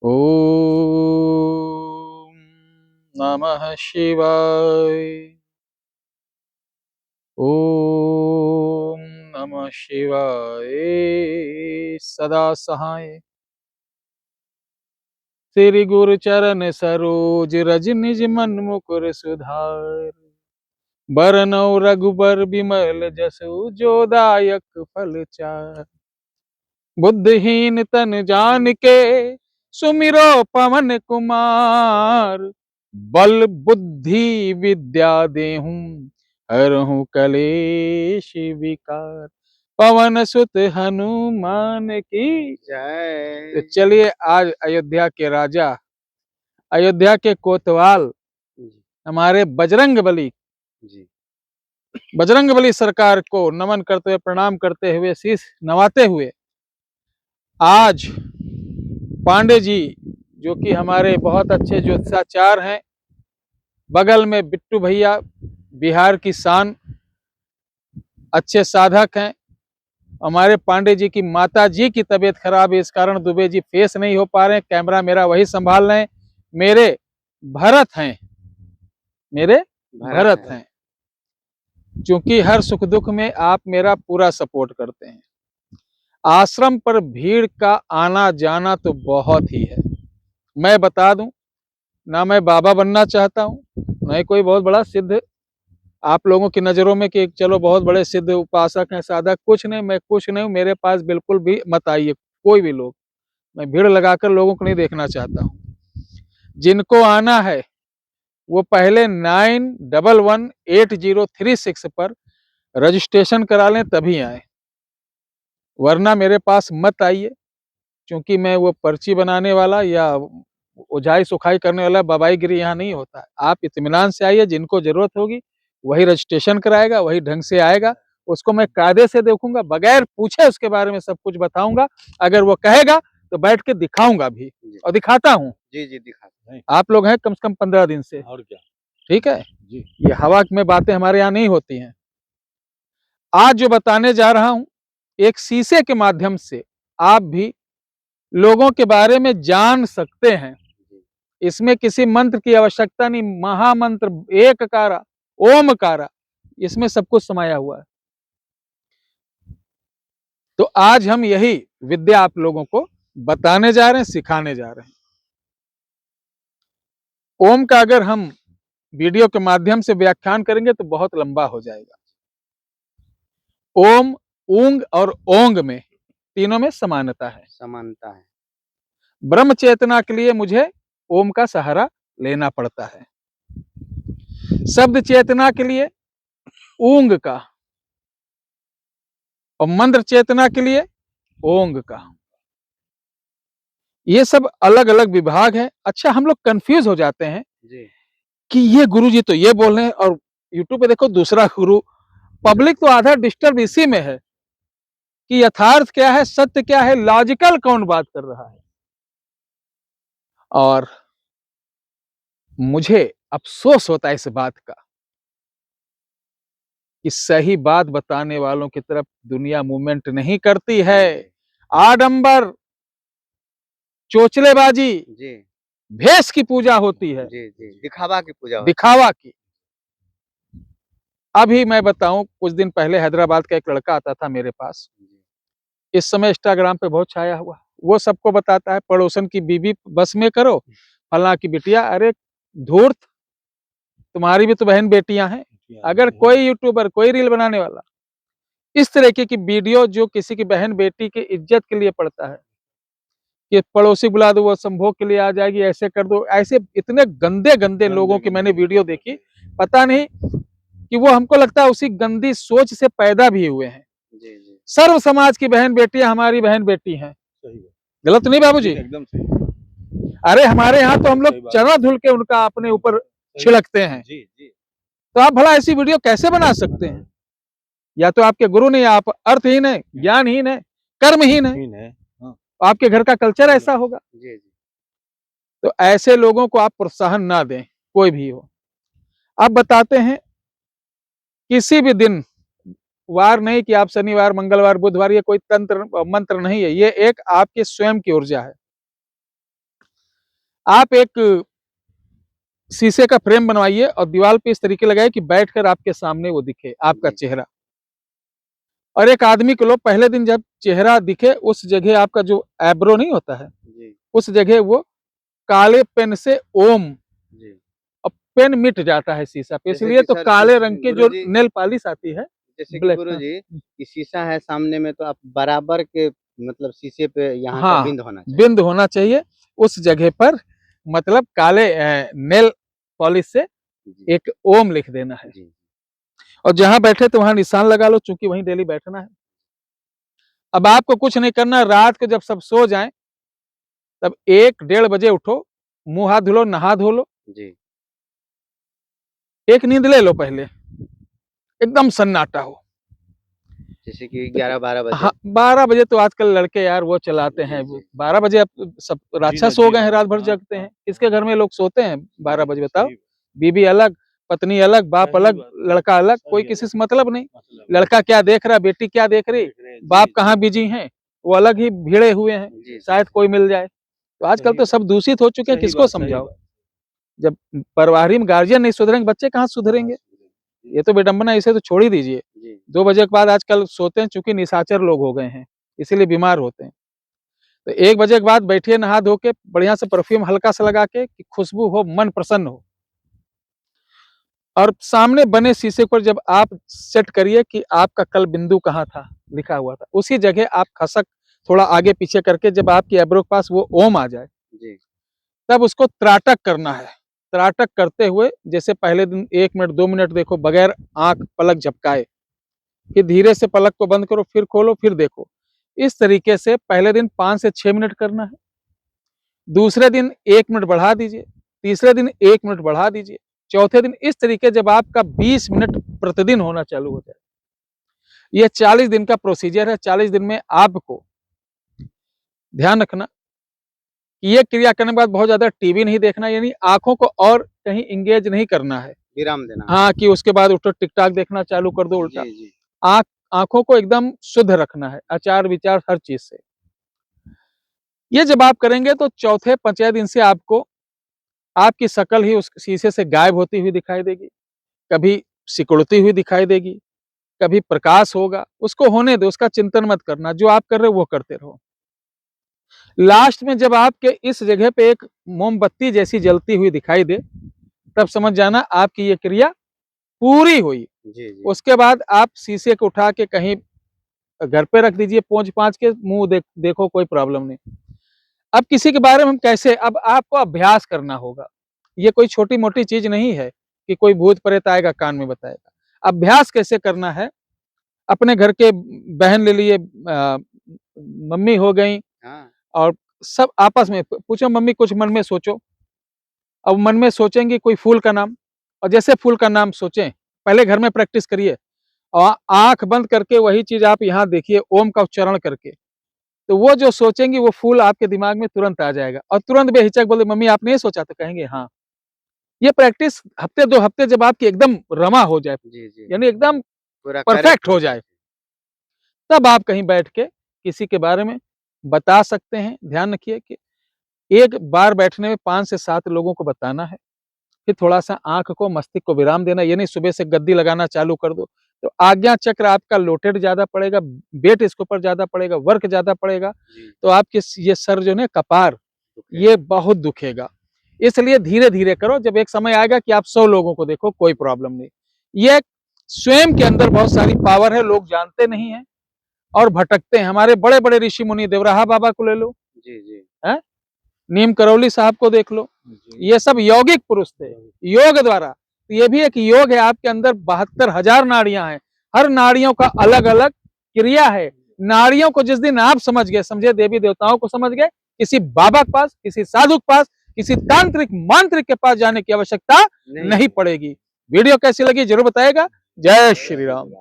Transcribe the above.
ओम नमः शिवाय। ओम नमः शिवाय। सदा सहाय श्री गुरु चरण सरोज रज निज मन मुकुर सुधार। बरनौ रघुबर बिमल जसु जो दायक फल चार। बुद्धिहीन तन जान के सुमिरो पवन कुमार। बल बुद्धि विद्या देहूं हरहु कलेश विकार। पवन सुत हनुमान की जय। तो चलिए आज अयोध्या के राजा, अयोध्या के कोतवाल हमारे बजरंगबली सरकार को नमन करते हुए, प्रणाम करते हुए, शीश नवाते हुए आज पांडे जी जो कि हमारे बहुत अच्छे ज्योतिषाचार्य हैं, बगल में बिट्टू भैया बिहार की शान, अच्छे साधक हैं। हमारे पांडे जी की माता जी की तबीयत खराब है, इस कारण दुबे जी फेस नहीं हो पा रहे हैं, कैमरा मेरा वही संभाल रहे हैं। मेरे भरत हैं, क्योंकि हर सुख दुख में आप मेरा पूरा सपोर्ट करते हैं। आश्रम पर भीड़ का आना जाना तो बहुत ही है। मैं बता दूं, ना मैं बाबा बनना चाहता हूं, ना ही कोई बहुत बड़ा सिद्ध आप लोगों की नजरों में कि चलो बहुत बड़े सिद्ध उपासक हैं, साधक, कुछ नहीं, मैं कुछ नहीं हूं। मेरे पास बिल्कुल भी मत आइए कोई भी लोग, मैं भीड़ लगाकर लोगों को नहीं देखना चाहता हूं। जिनको आना है वो पहले 911836 पर रजिस्ट्रेशन करा लें तभी आए, वरना मेरे पास मत आइए। क्योंकि मैं वो पर्ची बनाने वाला या उजाई सुखाई करने वाला बाबाईगिरी यहाँ नहीं होता है। आप इत्मीनान से आइए, जिनको जरूरत होगी वही रजिस्ट्रेशन कराएगा, वही ढंग से आएगा। उसको मैं कायदे से देखूंगा, बगैर पूछे उसके बारे में सब कुछ बताऊंगा। अगर वो कहेगा तो बैठ के दिखाऊंगा भी, और दिखाता हूँ। जी दिखाते हैं। आप लोग हैं कम से कम 15 दिन से, और क्या, ठीक है जी। ये हवा में बातें हमारे यहाँ नहीं होती हैं। आज जो बताने जा रहा हूं, एक शीशे के माध्यम से आप भी लोगों के बारे में जान सकते हैं। इसमें किसी मंत्र की आवश्यकता नहीं, महामंत्र एक कारा ओमकारा, इसमें सब कुछ समाया हुआ है। तो आज हम यही विद्या आप लोगों को बताने जा रहे हैं, सिखाने जा रहे हैं। ओम का अगर हम वीडियो के माध्यम से व्याख्यान करेंगे तो बहुत लंबा हो जाएगा। ओम, ऊंग और ओंग में, तीनों में समानता है। ब्रह्म चेतना के लिए मुझे ओम का सहारा लेना पड़ता है। शब्द चेतना के लिए ऊंग का, और मंत्र चेतना के लिए ओंग का। ये सब अलग अलग विभाग है। अच्छा, हम लोग कंफ्यूज हो जाते हैं जी, कि ये गुरु जी तो ये बोल रहे हैं और यूट्यूब पे देखो दूसरा गुरु। पब्लिक तो आधा डिस्टर्ब इसी में है कि यथार्थ क्या है, सत्य क्या है, लॉजिकल कौन बात कर रहा है। और मुझे अफसोस होता है इस बात का कि सही बात बताने वालों की तरफ दुनिया मूवमेंट नहीं करती है। आडंबर, चोचलेबाजी जी, भेष की पूजा होती है जी, दिखावा की पूजा, दिखावा की। अभी मैं बताऊं, कुछ दिन पहले हैदराबाद का एक लड़का आता था मेरे पास, इस समय इंस्टाग्राम पे बहुत छाया हुआ। वो सबको बताता है पड़ोसन की बीबी बस में करो, फला की बिटिया। अरे धूर्त, तुम्हारी भी तो बहन बेटियां हैं। अगर कोई यूट्यूबर, कोई रील बनाने वाला इस तरीके की वीडियो जो किसी की बहन बेटी की इज्जत के लिए पड़ता है कि पड़ोसी बुला दो वो संभोग के लिए आ जाएगी, ऐसे कर दो, ऐसे इतने गंदे गंदे लोगों की मैंने वीडियो देखी। पता नहीं कि वो, हमको लगता है उसी गंदी सोच से पैदा भी हुए हैं। सर्व समाज की बहन बेटियां हमारी बहन बेटी हैं। गलत नहीं बाबूजी? एकदम सही। अरे हमारे यहाँ तो हम लोग चना धुल के उनका अपने ऊपर छिड़कते हैं। तो आप भला ऐसी वीडियो कैसे बना सकते हैं? या तो आपके गुरु नहीं, आप अर्थहीन है, ज्ञानहीन है, कर्महीन है। आपके घर का कल्चर ऐसा होगा। तो ऐसे लोगों को आप प्रोत्साहन ना दें, कोई भी हो। अब बताते हैं, किसी भी दिन वार नहीं कि आप शनिवार, मंगलवार, बुधवार, ये कोई तंत्र मंत्र नहीं है, ये एक आपके स्वयं की ऊर्जा है। आप एक शीशे का फ्रेम बनवाइए और दीवार पे इस तरीके लगाइए कि बैठकर आपके सामने वो दिखे आपका चेहरा। और एक आदमी को लो, पहले दिन जब चेहरा दिखे उस जगह आपका जो एब्रो नहीं होता है उस जगह वो काले पेन से ओम, और पेन मिट जाता है शीशा पे, इसलिए तो काले रंग के जो नेल पॉलिश आती है जैसे कि गुरु जी कि शीशा है सामने में तो आप बराबर के मतलब शीशे पे यहाँ हाँ, का बिंद होना चाहिए। बिंद होना चाहिए उस जगह पर, मतलब काले नेल पॉलिश से एक ओम लिख देना है। और जहां बैठे तो वहां निशान लगा लो, चूंकि वहीं डेली बैठना है। अब आपको कुछ नहीं करना, रात को जब सब सो जाएं तब 1-1:30 बजे उठो, मुंह हाथ धुलो, नहा धो लो, एक नींद ले लो पहले, एकदम सन्नाटा हो, जैसे कि 11-12 बजे। हाँ, 12 बजे तो आजकल लड़के यार वो चलाते हैं, 12 बजे अब सब राक्षस सो गए हैं, रात भर जगते हैं। किसके घर में लोग सोते हैं 12 बजे बताओ? बीबी अलग, पत्नी अलग, बाप अलग, लड़का अलग, कोई किसी से मतलब नहीं। लड़का क्या देख रहा, बेटी क्या देख रही, बाप कहाँ बिजी हैं, वो अलग ही भिड़े हुए हैं, शायद कोई मिल जाए। तो आजकल तो सब दूषित हो चुके हैं, किसको समझाओ? जब परिवार में गार्जियन नहीं सुधरेंगे, बच्चे कहाँ सुधरेंगे? ये तो विडंबना, इसे तो छोड़ ही दीजिए। 2 बजे के बाद आजकल सोते हैं, चूंकि निशाचर लोग हो गए हैं, इसीलिए बीमार होते हैं। तो 1 बजे के बाद बैठिए नहा धो के, बढ़िया से परफ्यूम हल्का सा लगा के, कि खुशबू हो, मन प्रसन्न हो। और सामने बने शीशे पर जब आप सेट करिए कि आपका कल बिंदु कहाँ था, लिखा हुआ था, उसी जगह आप खसक थोड़ा आगे पीछे करके, जब आपकी एब्रो के पास वो ओम आ जाए तब उसको त्राटक करना है। त्राटक करते हुए, जैसे पहले दिन 1 मिनट 2 मिनट देखो बगैर आंख पलक झपकाए, फिर धीरे से पलक को बंद करो, फिर खोलो, फिर देखो। इस तरीके से पहले दिन 5 से 6 मिनट करना है, दूसरे दिन 1 मिनट बढ़ा दीजिए, तीसरे दिन 1 मिनट बढ़ा दीजिए, चौथे दिन इस तरीके जब आपका 20 मिनट प्रतिदिन होना चालू हो जाए। यह 40 दिन का प्रोसीजर है। 40 दिन में आपको ध्यान रखना कि ये क्रिया करने के बाद बहुत ज्यादा टीवी नहीं देखना, यानी आंखों को और कहीं इंगेज नहीं करना है, विराम देना। हाँ, कि उसके बाद उठो टिकटॉक देखना चालू कर दो उल्टा। आंखों को एकदम शुद्ध रखना है, आचार विचार हर चीज से। ये जब आप करेंगे तो चौथे 5वें दिन से आपको आपकी शक्ल ही उस शीशे से गायब होती हुई दिखाई देगी, कभी सिकुड़ती हुई दिखाई देगी, कभी प्रकाश होगा। उसको होने दो, उसका चिंतन मत करना, जो आप कर रहे हो वो करते रहो। लास्ट में जब आपके इस जगह पे एक मोमबत्ती जैसी जलती हुई दिखाई दे, तब समझ जाना आपकी ये क्रिया पूरी हुई। उसके बाद आप शीशे को उठा के कहीं घर पे रख दीजिए, पोंछ पाँच के, मुंह देखो, कोई प्रॉब्लम नहीं। अब किसी के बारे में हम कैसे, अब आपको अभ्यास करना होगा। ये कोई छोटी मोटी चीज नहीं है कि कोई भूत प्रेत आएगा कान में बताएगा। अभ्यास कैसे करना है, अपने घर के बहन ले लिए, मम्मी हो गई, और सब आपस में पूछो, मम्मी कुछ मन में सोचो। अब मन में सोचेंगे कोई फूल का नाम, और जैसे फूल का नाम सोचें, पहले घर में प्रैक्टिस करिए, और आंख बंद करके वही चीज आप यहाँ देखिए, ओम का उच्चारण करके, तो वो जो सोचेंगे वो फूल आपके दिमाग में तुरंत आ जाएगा, और तुरंत बेहिचक बोले, मम्मी आपने ये सोचा? तो कहेंगे हाँ। ये प्रैक्टिस हफ्ते 2 हफ्ते जब आपकी एकदम रमा हो जाए, यानी एकदम परफेक्ट हो जाए, तब आप कहीं बैठ के किसी के बारे में बता सकते हैं। ध्यान रखिए कि एक बार बैठने में 5 से 7 लोगों को बताना है। फिर थोड़ा सा आंख को, मस्तिष्क को विराम देना, ये नहीं सुबह से गद्दी लगाना चालू कर दो, तो आज्ञा चक्र आपका लोटेड ज्यादा पड़ेगा, वेट इसके ऊपर ज्यादा पड़ेगा, वर्क ज्यादा पड़ेगा, तो आपके ये सर जो है कपार, ये बहुत दुखेगा। इसलिए धीरे धीरे करो, जब एक समय आएगा कि आप 100 लोगों को देखो, कोई प्रॉब्लम नहीं। ये स्वयं के अंदर बहुत सारी पावर है, लोग जानते नहीं है और भटकते हैं। हमारे बड़े बड़े ऋषि मुनि, देवराहा बाबा को ले लो, है, नीम करौली साहब को देख लो, ये सब यौगिक पुरुष थे, योग द्वारा। तो ये भी एक योग है, आपके अंदर 72,000 नाड़ियां हैं, हर नाड़ियों का अलग अलग क्रिया है। नाड़ियों को जिस दिन आप समझ गए, समझे, देवी देवताओं को समझ गए, किसी बाबा के पास, किसी साधु के पास, किसी तांत्रिक मांत्रिक के पास जाने की आवश्यकता नहीं पड़ेगी। वीडियो कैसी लगी जरूर बताएगा। जय श्री राम।